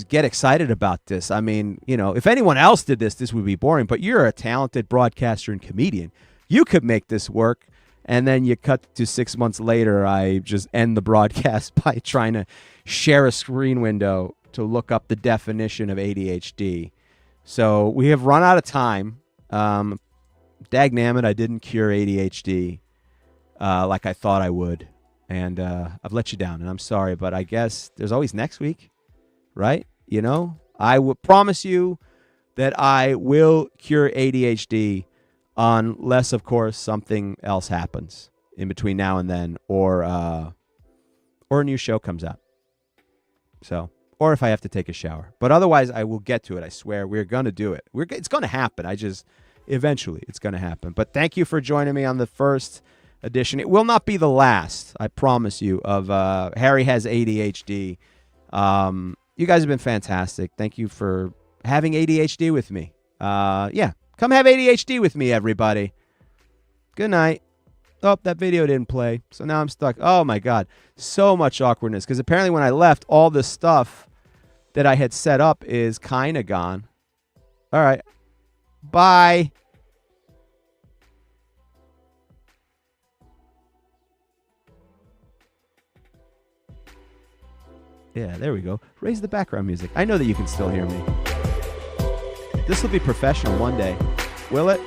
get excited about this. I mean, you know, if anyone else did this would be boring, but you're a talented broadcaster and comedian. You could make this work. And then you cut to 6 months later, I just end the broadcast by trying to share a screen window to look up the definition of ADHD. So we have run out of time. Dagnammit, I didn't cure ADHD like I thought I would. And I've let you down, and I'm sorry, but I guess there's always next week, right? You know, I would promise you that I will cure ADHD unless, of course, something else happens in between now and then, or a new show comes out. So, or if I have to take a shower. But otherwise, I will get to it. I swear, we're going to do it. It's going to happen. Eventually, it's going to happen. But thank you for joining me on the first edition. It will not be the last, I promise you, of Harry Has ADHD. You guys have been fantastic. Thank you for having ADHD with me. Yeah, come have ADHD with me, everybody. Good night. Oh, that video didn't play, so now I'm stuck. Oh, my God. So much awkwardness, because apparently when I left, all the stuff that I had set up is kind of gone. All right. Bye. Yeah, there we go. Raise the background music. I know that you can still hear me. This will be professional one day. Will it?